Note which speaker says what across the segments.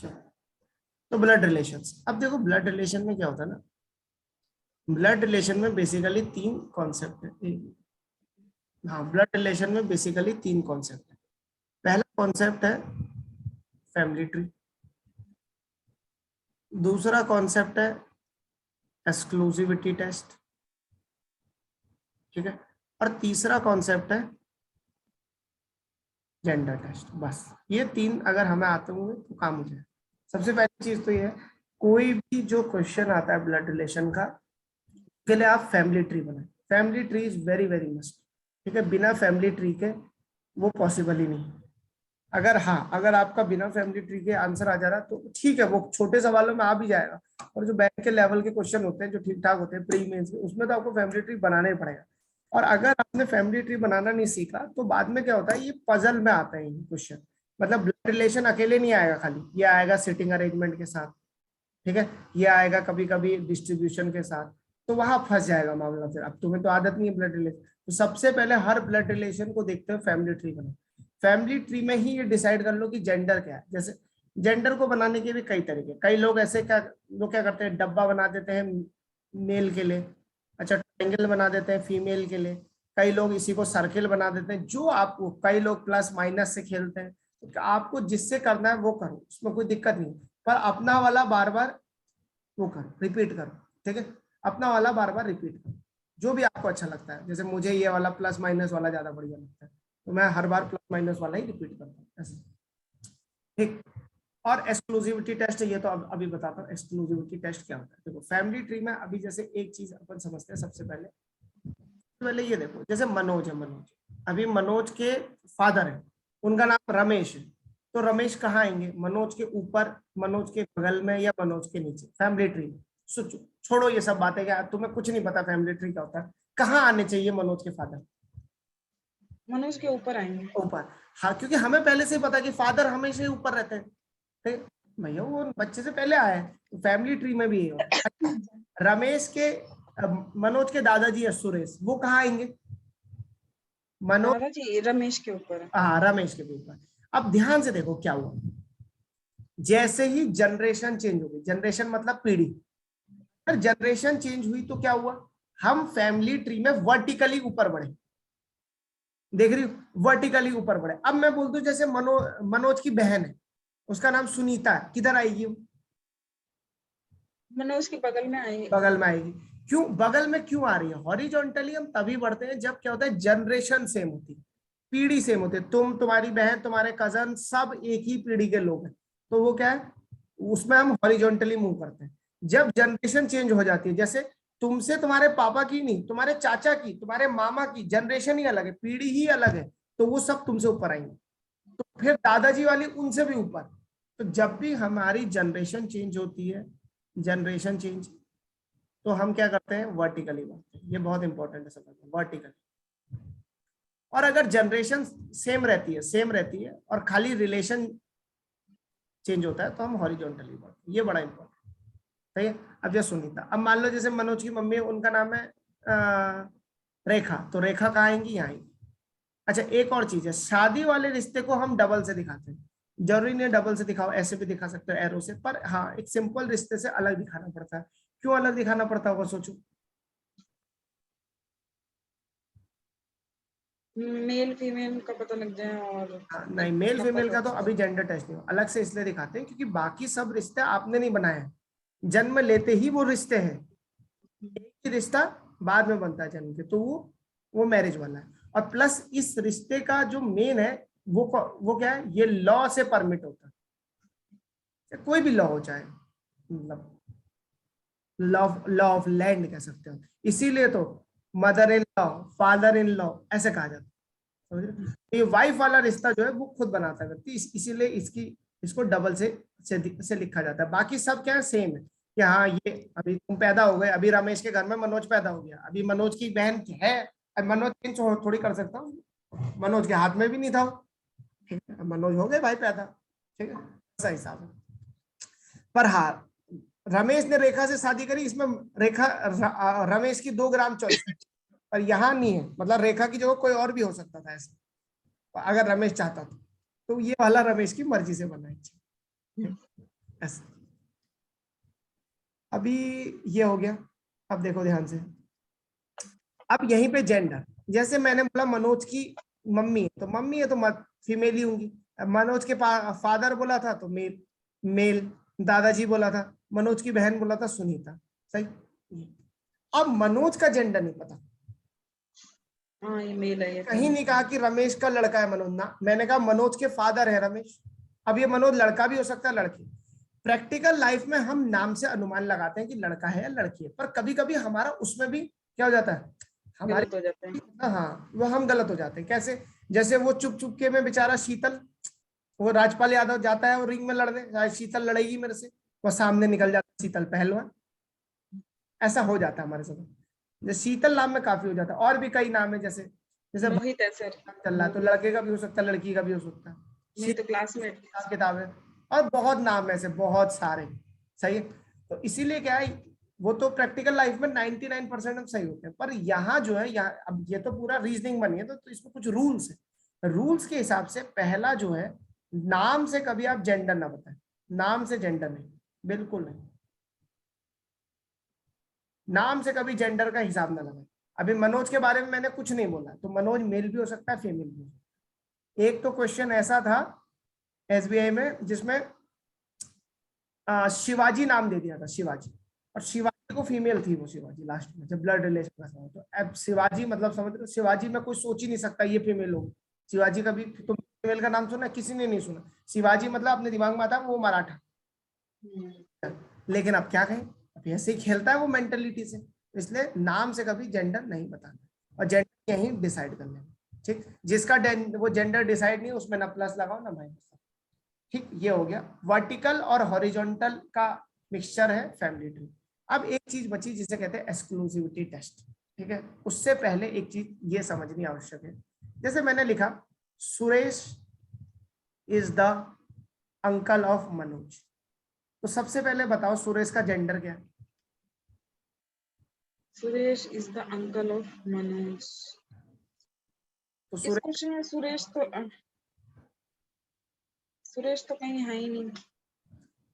Speaker 1: तो blood relations, अब देखो ब्लड रिलेशन में क्या होता है ना, ब्लड रिलेशन में बेसिकली तीन कॉन्सेप्ट है। हाँ, ब्लड रिलेशन में बेसिकली तीन कॉन्सेप्ट है। पहला कॉन्सेप्ट है फैमिली ट्री, दूसरा कॉन्सेप्ट है एक्सक्लूसिविटी टेस्ट, ठीक है, और तीसरा कॉन्सेप्ट है जेंडर टेस्ट। बस ये तीन अगर हमें आते होंगे तो काम हो जाए। सबसे पहली चीज तो ये है, कोई भी जो क्वेश्चन आता है ब्लड रिलेशन का, के लिए आप फैमिली ट्री बनाए। Family tree is very very must, ठीक है, बिना फैमिली ट्री के वो पॉसिबल ही नहीं। अगर हाँ, अगर आपका बिना फैमिली ट्री के आंसर आ जा रहा तो ठीक है, वो छोटे सवालों में आ भी जाएगा, और जो बैंक के लेवल के क्वेश्चन होते हैं जो ठीक ठाक होते हैं प्री मेंस के, उसमें तो आपको फैमिली ट्री बनाना ही पड़ेगा। और अगर आपने फैमिली ट्री बनाना नहीं सीखा तो बाद में क्या होता है, ये पजल में आता है ये क्वेश्चन। मतलब ब्लड रिलेशन अकेले नहीं आएगा खाली, ये आएगा सिटिंग अरेंजमेंट के साथ, ठीक है, ये आएगा कभी कभी डिस्ट्रीब्यूशन के साथ, तो वहां फंस जाएगा मामला। फिर अब तुम्हें तो आदत नहीं है ब्लड रिलेशन, तो सबसे पहले हर ब्लड रिलेशन को देखते हुए फैमिली ट्री बनाओ। फैमिली ट्री में ही ये डिसाइड कर लो कि जेंडर क्या है। जैसे जेंडर को बनाने के भी कई तरीके, कई लोग ऐसे क्या, लोग क्या करते हैं, डब्बा बना देते हैं मेल के लिए, अच्छा ट्रायंगल बना देते हैं फीमेल के लिए, कई लोग इसी को सर्किल बना देते हैं, जो आपको, कई लोग प्लस माइनस से खेलते हैं, तो आपको जिससे करना है वो करो, उसमें कोई दिक्कत नहीं, पर अपना वाला बार बार वो करो, रिपीट करो, ठीक है, अपना वाला बार बार रिपीट करो, जो भी आपको अच्छा लगता है। जैसे मुझे ये वाला प्लस माइनस वाला ज्यादा बढ़िया लगता है, तो मैं हर बार प्लस माइनस वाला ही रिपीट करता हूँ ऐसे, ठीक। और एक्सक्लूसिविटी टेस्ट, ये तो अभी बताता हूँ एक्सक्लूसिविटी टेस्ट क्या होता है। देखो फैमिली ट्री में अभी जैसे एक चीज अपन समझते हैं, सबसे पहले पहले ये देखो, जैसे मनोज है, मनोज, अभी मनोज के फादर है, उनका नाम रमेश है, तो रमेश कहाँ आएंगे, मनोज के ऊपर, मनोज के बगल में, या मनोज के नीचे, फैमिली ट्री में। सोचो, छोड़ो ये सब बातें, क्या तुम्हें कुछ नहीं पता फैमिली ट्री क्या होता है, कहाँ आने चाहिए मनोज के फादर,
Speaker 2: मनोज के ऊपर आएंगे,
Speaker 1: ऊपर। हाँ, क्योंकि हमें पहले से ही पता कि फादर हमेशा ही ऊपर रहते हैं, ठीक? भैया वो बच्चे से पहले आए हैं, तो फैमिली ट्री में भी ये होता है। रमेश के मनोज के दादाजी है सुरेश, वो कहाँ आएंगे, मनोज,
Speaker 2: दादाजी रमेश के ऊपर है।
Speaker 1: हाँ रमेश के ऊपर। अब ध्यान से देखो क्या हुआ, जैसे ही जनरेशन चेंज हो गई, जनरेशन मतलब पीढ़ी, अगर जनरेशन चेंज हुई तो क्या हुआ, हम फैमिली ट्री में वर्टिकली ऊपर बढ़े, देख रही हो, वर्टिकली ऊपर बढ़े। अब मैं बोल दूं जैसे मनोज की बहन है, उसका नाम सुनीता है, किधर आएगी वो,
Speaker 2: मनोज के बगल में आएंगे।
Speaker 1: बगल में आएगी। क्यों बगल में क्यों आ रही है, हॉरिजॉन्टली हम तभी बढ़ते हैं जब क्या होता है, जनरेशन सेम होती है, पीढ़ी सेम होती है, तुम, तुम्हारी बहन, तुम्हारे कजन, सब एक ही पीढ़ी के लोग हैं, तो वो क्या है, उसमें हम हॉरिजॉन्टली मूव करते हैं। जब जनरेशन चेंज हो जाती है, जैसे तुमसे तुम्हारे पापा की नहीं, तुम्हारे चाचा की, तुम्हारे मामा की जनरेशन ही अलग है, पीढ़ी ही अलग है, तो वो सब तुमसे ऊपर आएंगे, तो फिर दादाजी वाली उनसे भी ऊपर। तो जब भी हमारी जनरेशन चेंज होती है, जनरेशन चेंज, तो हम क्या करते हैं, वर्टिकली बढ़ते हैं। ये बहुत इंपॉर्टेंट है समझना, वर्टिकली। और अगर जनरेशन सेम रहती है, सेम रहती है, और खाली रिलेशन चेंज होता है, तो हम हॉरिजॉन्टली बढ़ते हैं। ये बड़ा इंपॉर्टेंट, सही है। अब जैसे सुनीता, अब मान लो जैसे मनोज की मम्मी है, उनका नाम है रेखा, तो रेखा कहाँ आएंगी, यहाँ आएंगी। अच्छा एक और चीज है, शादी वाले रिश्ते को हम डबल से दिखाते हैं, जरूरी नहीं डबल से दिखाओ, ऐसे भी दिखा सकते हो एरो से, पर हाँ एक सिंपल रिश्ते से अलग दिखाना पड़ता है। क्यों अलग दिखाना पड़ता होगा, सोचो।
Speaker 2: मेल फीमेल का पता लग जाए, और
Speaker 1: हाँ, नहीं,
Speaker 2: एक
Speaker 1: मेल फीमेल
Speaker 2: कपल
Speaker 1: का
Speaker 2: हो
Speaker 1: तो
Speaker 2: जाए।
Speaker 1: अभी जेंडर टेस्ट नहीं, अलग से इसलिए दिखाते हैं क्योंकि बाकी सब रिश्ते आपने नहीं बनाए हैं, जन्म लेते ही वो रिश्ते हैं, एक ही रिश्ता बाद में बनता है जन्म के, तो वो मैरिज वाला है। और प्लस इस रिश्ते का जो मेन है, वो क्या है, ये लॉ से परमिट होता है, कोई भी लॉ हो, चाहे मतलब लॉ, लॉ ऑफ लैंड कह सकते हो, इसीलिए तो mother in law, father in law ऐसे कहा जाता है, समझ रहे हो? ये वाइफ वाला रिश्ता जो है वो खुद बनाता है व्यक्ति, इसीलिए इसको डबल से लिखा जाता है। बाकी सब क्या है, सेम है, कि हाँ ये अभी तुम पैदा हो गए, अभी रमेश के घर में मनोज पैदा हो गया, अभी मनोज की बहन है, अब मनोज चेंज थोड़ी कर सकता हूँ, मनोज के हाथ में भी नहीं था वो, ठीक है, मनोज हो गए भाई पैदा, ठीक है, ऐसा हिसाब है। पर हाँ, रमेश ने रेखा से शादी करी, इसमें रमेश की 2 ग्राम चॉइस है, पर यहाँ नहीं है, मतलब रेखा की जगह कोई और भी हो सकता था ऐसा, अगर रमेश चाहता तो ये वाला रमेश की मर्जी से बना है। ऐसे। अभी ये हो गया। अब देखो ध्यान से, अब यहीं पे जेंडर, जैसे मैंने बोला मनोज की मम्मी है तो मम्मी है तो फीमेल ही होंगी। अब मनोज के फादर बोला था तो मेल, मेल। दादाजी बोला था, मनोज की बहन बोला था सुनीता, सही। अब मनोज का जेंडर नहीं पता,
Speaker 2: हाँ ये मेल है ये
Speaker 1: कहीं नहीं कहा कि रमेश का लड़का है मनोज, ना, मैंने कहा मनोज के फादर है रमेश। अब ये मनोज लड़का भी हो सकता है लड़की। प्रैक्टिकल लाइफ में हम नाम से अनुमान लगाते हैं कि लड़का है या लड़की है, पर कभी कभी हमारा उसमें भी क्या हो जाता है, हमारी,
Speaker 2: गलत हो जाता है।
Speaker 1: हाँ वो हम गलत हो जाते हैं। कैसे? जैसे वो चुप चुप के में बेचारा शीतल, वो राजपाल यादव जाता है वो रिंग में लड़ने, शीतल लड़ेगी मेरे से, वो सामने निकल जाता है शीतल पहलवान। ऐसा हो जाता है हमारे साथ। जैसे शीतल नाम में काफी हो जाता है, और भी कई नाम है, जैसे जैसे
Speaker 2: मोहित है सर।
Speaker 1: चल रहा है तो लड़के का भी हो सकता है लड़की का भी हो सकता है।
Speaker 2: मेरी तो क्लासमेट।
Speaker 1: किताब है, और बहुत नाम है ऐसे बहुत सारे, सही है। तो इसीलिए क्या है, वो तो प्रैक्टिकल लाइफ में 99% हम सही होते हैं, पर यहाँ जो है, यहाँ अब ये तो पूरा रीजनिंग बनी है तो इसमें कुछ रूल्स है। रूल्स के हिसाब से पहला जो है, नाम से कभी आप जेंडर ना बताएं, नाम से जेंडर नहीं, बिल्कुल नहीं। नाम से कभी जेंडर का हिसाब ना लगाएं। अभी मनोज के बारे में मैंने कुछ नहीं बोला, तो मनोज मेल भी हो सकता है फीमेल भी हो सकता है। एक तो क्वेश्चन ऐसा था एसबीआई में जिसमें शिवाजी नाम दे दिया था, शिवाजी, और शिवाजी को फीमेल थी वो शिवाजी, लास्ट में जब ब्लड रिलेशन का सवाल, तो अब शिवाजी मतलब समझ रहे हो, शिवाजी में कोई सोच ही नहीं सकता ये फीमेल होगी। शिवाजी कभी तुम फीमेल का नाम सुना? किसी ने नहीं सुना। शिवाजी मतलब अपने दिमाग में आता है वो मराठा। लेकिन अब क्या कहें, अब ऐसे ही खेलता है वो मेंटेलिटी से, इसलिए नाम से कभी जेंडर नहीं बताना, और जेंडर यही डिसाइड कर लेना, ठीक। जिसका वो जेंडर डिसाइड नहीं उसमें ना प्लस लगाओ ना माइनस, ठीक। ये हो गया, वर्टिकल और हॉरिजॉन्टल का मिक्सचर है फैमिली ट्री। अब एक चीज बची जिसे कहते हैं एक्सक्लूसिविटी टेस्ट, ठीक है। उससे पहले एक चीज ये समझनी आवश्यक है, जैसे मैंने लिखा Suresh is the uncle of Manoj, तो सबसे पहले बताओ सुरेश का जेंडर क्या है?
Speaker 2: Suresh is the uncle of Manoj.
Speaker 1: तो
Speaker 2: इस
Speaker 1: सुरेश,
Speaker 2: क्वेश्चन में सुरेश तो कहीं है ही नहीं।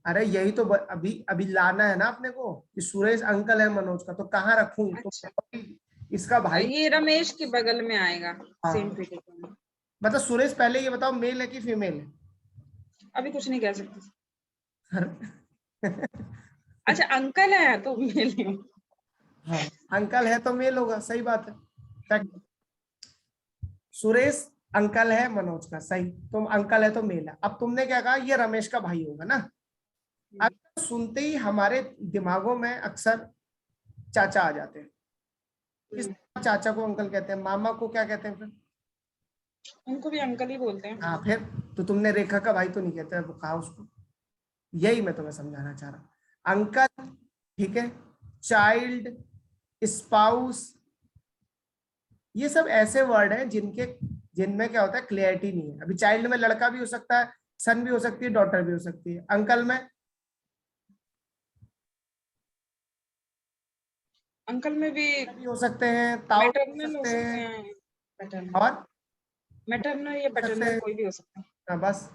Speaker 1: अरे यही तो अभी अभी लाना है ना अपने को, कि सुरेश अंकल है मनोज का, तो कहाँ रखूं?
Speaker 2: अच्छा
Speaker 1: तो इसका भाई,
Speaker 2: ये रमेश के बगल में आएगा। सेम
Speaker 1: हाँ,
Speaker 2: पीटी में।
Speaker 1: मतलब सुरेश पहले ये बताओ मेल है कि फीमेल है?
Speaker 2: अभी कुछ नहीं कह सकते।
Speaker 1: अरे,
Speaker 2: अच्छा अंकल है तो मेल ही हो।
Speaker 1: हाँ, अंकल है तो मेल होगा, सही बात है। फैक्ट, सुरेश अंकल है मनोज का, सही, तुम अंकल है तो मेल है। अब तुमने क्या कहा, ये रमेश का भाई होगा ना। अब सुनते ही हमारे दिमागों में अक्सर चाचा आ जाते हैं। किस चाचा को अंकल कहते हैं, मामा को क्या कहते हैं फिर?
Speaker 2: उनको भी अंकल ही बोलते हैं।
Speaker 1: हाँ फिर, तो तुमने रेखा का भाई तो नहीं कहते, वो कहा उसको, यही मैं तुम्हें समझाना चाह रहा, अंकल, ठीक है, चाइल्ड, स्पाउस, ये सब ऐसे वर्ड हैं जिनमें क्या होता है, क्लियरिटी नहीं है। अभी चाइल्ड में लड़का भी हो सकता है, सन भी हो सकती है, डॉटर भी हो सकती है। अंकल में,
Speaker 2: अंकल में भी
Speaker 1: भी हो सकते हैं, ताऊ भी हो
Speaker 2: मैटरनल हो
Speaker 1: सकते
Speaker 2: सकते
Speaker 1: हैं,
Speaker 2: हैं। पैटर्नल
Speaker 1: और
Speaker 2: मैटरनल या
Speaker 1: हो सकते
Speaker 2: पैटर्नल
Speaker 1: हैं,
Speaker 2: कोई भी हो सकता है।
Speaker 1: हाँ बस।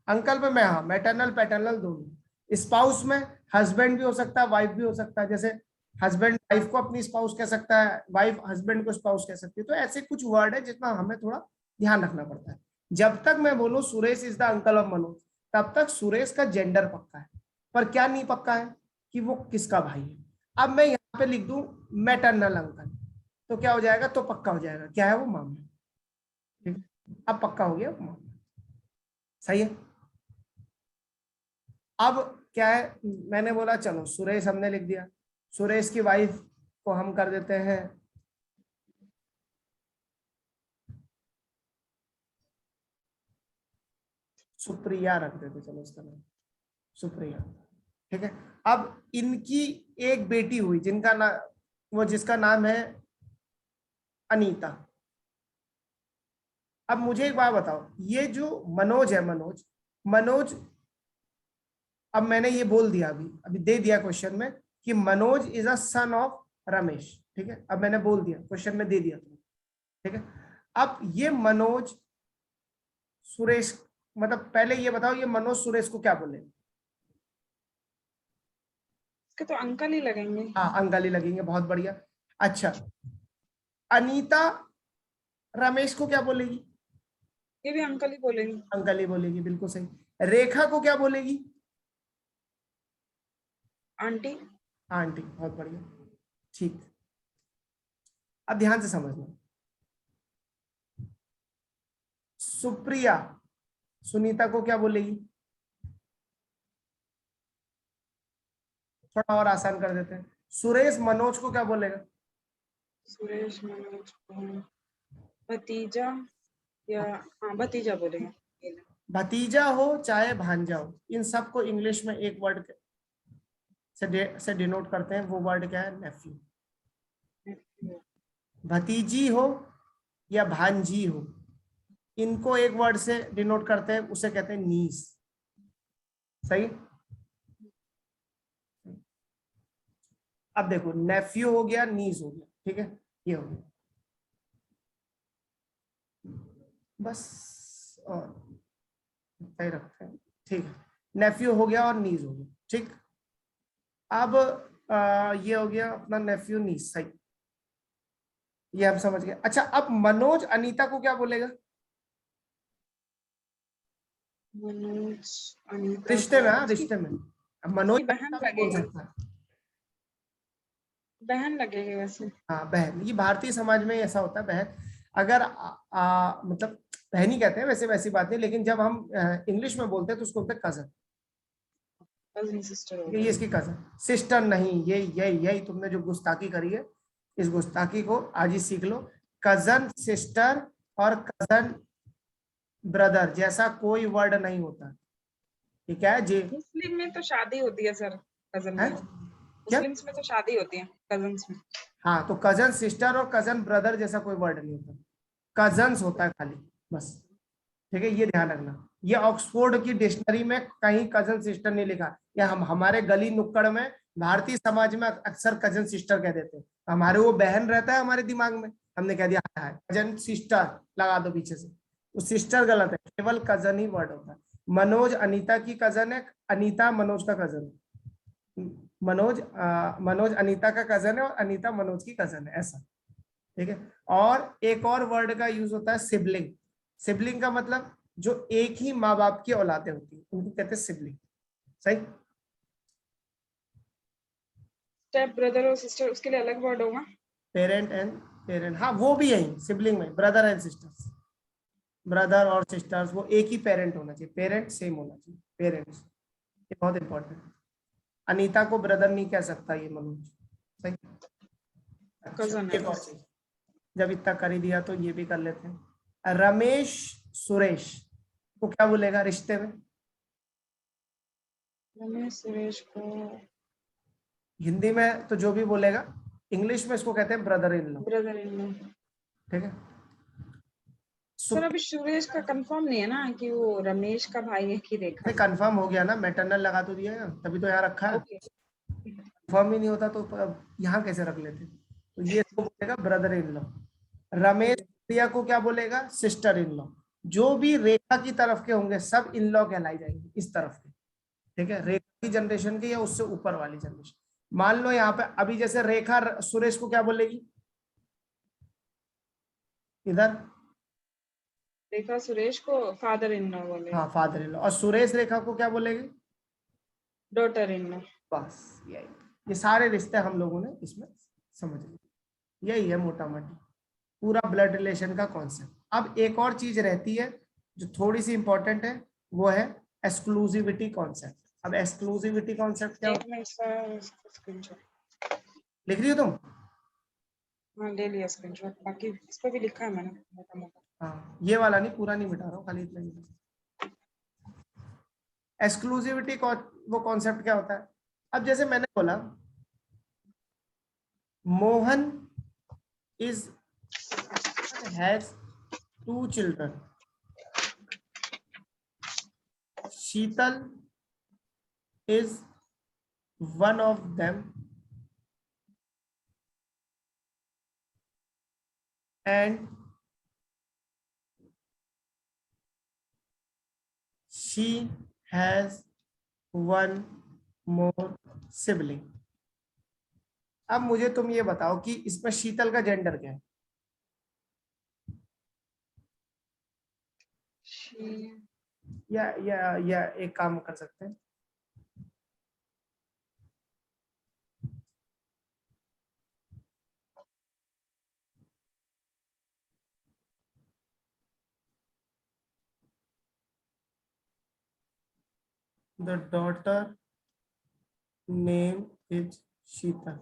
Speaker 1: अंकल पे मैं, हाँ, मैटरनल पैटर्नल दोनों। स्पाउस में हस्बैंड भी हो सकता है, वाइफ भी हो सकता है, जैसे हस्बैंड वाइफ को अपनी स्पाउस कह सकता है, वाइफ हस्बैंड को स्पाउस कह सकती है। तो ऐसे कुछ वर्ड है जितना हमें थोड़ा ध्यान रखना पड़ता है। जब तक मैं बोलूं Suresh is the uncle of Manoj, तब तक सुरेश का जेंडर पक्का है, पर क्या नहीं पक्का है कि वो किसका भाई है। अब मैं यहाँ पे लिख दूं मैटरनल अंकल, तो क्या हो जाएगा, तो पक्का हो जाएगा, क्या है वो, मामला, ठीक है? अब पक्का हो गया वो मामला, सही है। अब क्या है, मैंने बोला चलो सुरेश हमने लिख दिया, सुरेश की वाइफ को हम कर देते हैं सुप्रिया, रख देते चलो इसका नाम सुप्रिया, ठीक है। अब इनकी एक बेटी हुई जिनका नाम, वो जिसका नाम है अनीता। अब मुझे एक बात बताओ, ये जो मनोज है, मनोज, मनोज, अब मैंने ये बोल दिया, अभी अभी दे दिया क्वेश्चन में कि Manoj is a son of Ramesh, ठीक है। अब मैंने बोल दिया क्वेश्चन में, दे दिया तुम्हें, ठीक है। अब ये मनोज सुरेश, मतलब पहले ये बताओ ये मनोज सुरेश को क्या बोले?
Speaker 2: उसके तो अंकल ही लगेंगे।
Speaker 1: हाँ अंकल ही लगेंगे, बहुत बढ़िया। अच्छा, अनीता रमेश को क्या बोलेगी?
Speaker 2: ये भी अंकल ही बोलेंगे।
Speaker 1: अंकल ही बोलेगी, बिल्कुल सही। रेखा को क्या बोलेगी?
Speaker 2: आंटी।
Speaker 1: आंटी, बहुत बढ़िया, ठीक। अब ध्यान से समझना, सुप्रिया सुनीता को क्या बोलेगी? थोड़ा और आसान कर देते हैं, सुरेश मनोज को क्या बोलेगा?
Speaker 2: सुरेश मनोज को भतीजा या हाँ भतीजा बोलेंगे। ये ले।
Speaker 1: भतीजा हो चाहे भांजा हो, इन सबको इंग्लिश में एक वर्ड से डिनोट करते हैं, वो वर्ड क्या है? नेफ्यू। भतीजी हो या भांजी हो, इनको एक वर्ड से डिनोट करते हैं, उसे कहते हैं नीस। सही। अब देखो, नेफ्यू हो गया, नीस हो गया, ठीक है, ये हो गया बस, और सही रखते हैं, ठीक है। नेफ्यू हो गया और नीस हो गया, ठीक। अब ये हो गया अपना नेफ्यू नीस, सही, ये हम समझ गए। अच्छा, अब मनोज अनीता को क्या बोलेगा?
Speaker 2: मनोज अनीता
Speaker 1: रिश्ते
Speaker 2: को
Speaker 1: में, हाँ
Speaker 2: उसकी
Speaker 1: रिश्ते में। अब मनोज
Speaker 2: उसकी बहन
Speaker 1: अनीता भी बोल
Speaker 2: लगेगी।
Speaker 1: सकता है।
Speaker 2: बहन लगेगी वैसे।
Speaker 1: हाँ बहन, ये भारतीय समाज में ऐसा होता है, बहन। अगर मतलब बहन ही कहते हैं वैसे, वैसी बात नहीं, लेकिन जब हम इंग्लिश में बोलते हैं तो उसको बोलते हैं कजन।
Speaker 2: कजिन सिस्टर हो
Speaker 1: ये
Speaker 2: गई।
Speaker 1: इसकी कजन, सिस्टर नहीं, ये यही यही तुमने जो गुस्ताखी करी है, इस गुस्ताखी को आज ही सीख लो। कजन सिस्टर और कजन ब्रदर जैसा कोई वर्ड नहीं होता, ठीक है जी।
Speaker 2: मुस्लिम में तो शादी होती है सर, कजन
Speaker 1: है
Speaker 2: में।
Speaker 1: क्या?
Speaker 2: मुस्लिम्स में तो शादी होती है कजन्स में।
Speaker 1: हाँ, तो कजन सिस्टर और कजन ब्रदर जैसा कोई वर्ड नहीं होता, कजन्स होता है खाली, बस। ठीक है, ये ध्यान रखना। ये ऑक्सफोर्ड की डिक्शनरी में कहीं कजन सिस्टर नहीं लिखा, या हम हमारे गली नुक्कड़ में भारतीय समाज में अक्सर कजन सिस्टर कह देते हैं, हमारे वो बहन रहता है हमारे दिमाग में, हमने कह दिया है कजन सिस्टर, लगा दो पीछे से, तो सिस्टर गलत है, केवल कजन ही वर्ड होता है। मनोज अनीता की कजन है, अनीता मनोज का कजन है, मनोज अनीता का कजन है और अनीता मनोज की कजन है, ऐसा। ठीक है। और एक और वर्ड का यूज होता है सिबलिंग। सिबलिंग का मतलब जो एक ही माँ बाप की औलादें होती है उनको कहते हैं सिबलिंग। सही।
Speaker 2: स्टेप ब्रदर और सिस्टर उसके लिए अलग वर्ड होगा।
Speaker 1: पेरेंट एंड पेरेंट, हाँ वो भी है सिबलिंग में, ब्रदर एंड सिस्टर्स, ब्रदर और सिस्टर्स, वो एक ही पेरेंट होना चाहिए, पेरेंट सेम होना चाहिए, पेरेंट्स, ये बहुत इंपॉर्टेंट है। अनीता को ब्रदर नहीं कह सकता ये मनोज। सही। अच्छा,
Speaker 2: कजन है
Speaker 1: एक और
Speaker 2: बस।
Speaker 1: चीज, जब इतना कर ही दिया तो ये भी कर लेते हैं, रमेश सुरेश को क्या बोलेगा रिश्ते में?
Speaker 2: रमेश सुरेश को
Speaker 1: हिंदी में तो जो भी बोलेगा, इंग्लिश में इसको कहते हैं brother in law.
Speaker 2: Brother in law.
Speaker 1: ठीक है।
Speaker 2: सर अभी सुरेश का कंफर्म नहीं है ना कि वो रमेश का भाई है कि रेखा का।
Speaker 1: कंफर्म हो गया ना, मैटरनल लगा तो दिया है, तभी तो यहाँ रखा है।
Speaker 2: ओके।
Speaker 1: कंफर्म ही नहीं होता तो यहाँ कैसे रख लेते? तो ये इसको बोलेगा ब्रदर इन लॉ। रमेश प्रिया को क्या बोलेगा? Sister in law. जो भी रेखा की तरफ के होंगे सब इन लॉ कहलाई जाएंगे, इस तरफ के। ठीक है, रेखा की जनरेशन के या उससे ऊपर वाली जनरेशन। मान लो यहाँ पे अभी जैसे रेखा सुरेश को क्या बोलेगी? इधर
Speaker 2: रेखा सुरेश को फादर इन लॉ बोले।
Speaker 1: हाँ फादर इन लॉ, और सुरेश रेखा को क्या बोलेगी?
Speaker 2: Daughter in law.
Speaker 1: बस यही, ये सारे रिश्ते हम लोगों ने इसमें समझ लिए, यही है मोटा मोटी पूरा ब्लड रिलेशन का कॉन्सेप्ट। अब एक और चीज रहती है जो थोड़ी सी इंपॉर्टेंट है, वो है एक्सक्लूसिविटी कॉन्सेप्ट। अब एक्सक्लूसिविटी कॉन्सेप्ट क्या
Speaker 2: एक
Speaker 1: होता
Speaker 2: मिनट सर स्क्रीनशॉट।
Speaker 1: है? लिख रही हो तुम?
Speaker 2: हाँ ले लिया स्क्रीनशॉट, बाकी इस पे भी लिखा है मैंने मोटा मोटा।
Speaker 1: हाँ, ये वाला नहीं, पूरा नहीं मिटा रहा हूँ, खाली इतना ही। एक्सक्लूसिविटी वो कॉन्सेप्ट क्या होता है? अब जैसे मैंने बोला, Mohan is has 2 children, Sheetal is one of them, and she has one more sibling. अब मुझे तुम ये बताओ कि इसमें शीतल का जेंडर क्या है? या एक काम कर सकते हैं, the daughter name is Sheetal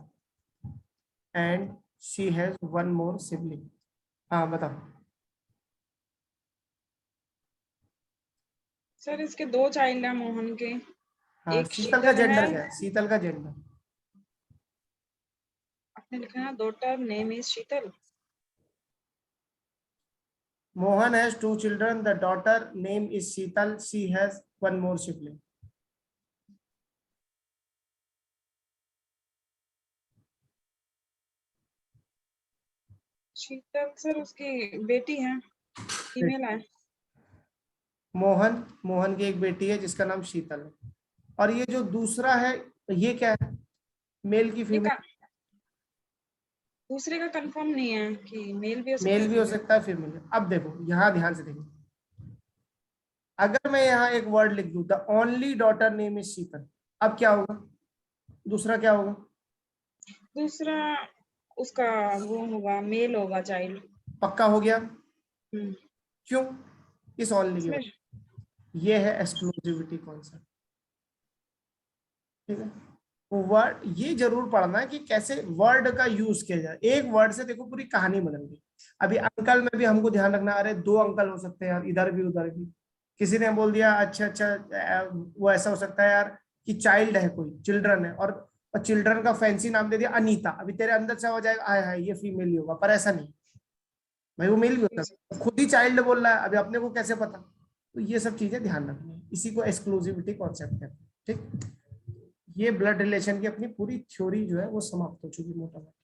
Speaker 1: and she has one more sibling. हाँ बताओ।
Speaker 2: सर इसके 2 चाइल्ड है मोहन के,
Speaker 1: हाँ,
Speaker 2: एक
Speaker 1: शीतल का
Speaker 2: शीतल है।
Speaker 1: जेंडर क्या है? शीतल का जेंडर
Speaker 2: आपने लिखा है daughter name is Sheetal.
Speaker 1: Mohan has 2 children. The daughter name is Sheetal. She has one more sibling.
Speaker 2: Sheetal sir उसकी बेटी है, फीमेल है।
Speaker 1: मोहन की एक बेटी है जिसका नाम शीतल है। और ये जो दूसरा है ये क्या है? मेल की
Speaker 2: ये
Speaker 1: फीमेल?
Speaker 2: दूसरे का कंफर्म नहीं है कि मेल भी हो सकता
Speaker 1: मेल
Speaker 2: है
Speaker 1: भी हो
Speaker 2: फीमेल।
Speaker 1: सकता है, फीमेल। अब देखो यहाँ ध्यान से देखो, अगर मैं यहाँ एक वर्ड लिख दूं, the only daughter name is Sheetal, अब क्या होगा? दूसरा क्या होगा?
Speaker 2: दूसरा उसका वो होगा, मेल होगा चाइल्ड।
Speaker 1: पक्का हो गया।
Speaker 2: हम्म।
Speaker 1: क्यों? इस ओनली की
Speaker 2: इसमें
Speaker 1: वजह, ये है एक्सक्लूसिविटी कॉन्सेप्ट। ठीक है, वर्ड ये जरूर पढ़ना है कि कैसे वर्ड का यूज किया जाए। एक वर्ड से देखो पूरी कहानी बदल गई। अभी अंकल में भी हमको ध्यान रखना, अरे 2 अंकल हो सकते हैं यार, इधर भी उधर भी। किसी ने बोल दिया अच्छा अच्छा, वो ऐसा हो सकता है यार कि चाइल्ड है, कोई चिल्ड्रन है, और चिल्ड्रन का फैंसी नाम दे दिया अनीता। अभी तेरे अंदर से हो जाएगा आय हाय ये फीमेल ही होगा, पर ऐसा नहीं भाई, वो मेल भी होता है। खुद ही चाइल्ड बोल रहा है, अभी अपने को कैसे पता? तो ये सब चीजें ध्यान रखनी है, इसी को एक्सक्लूसिविटी कॉन्सेप्ट कहते हैं। ठीक, ये ब्लड रिलेशन की अपनी पूरी थ्योरी जो है वो समाप्त हो चुकी मोटा मोटा।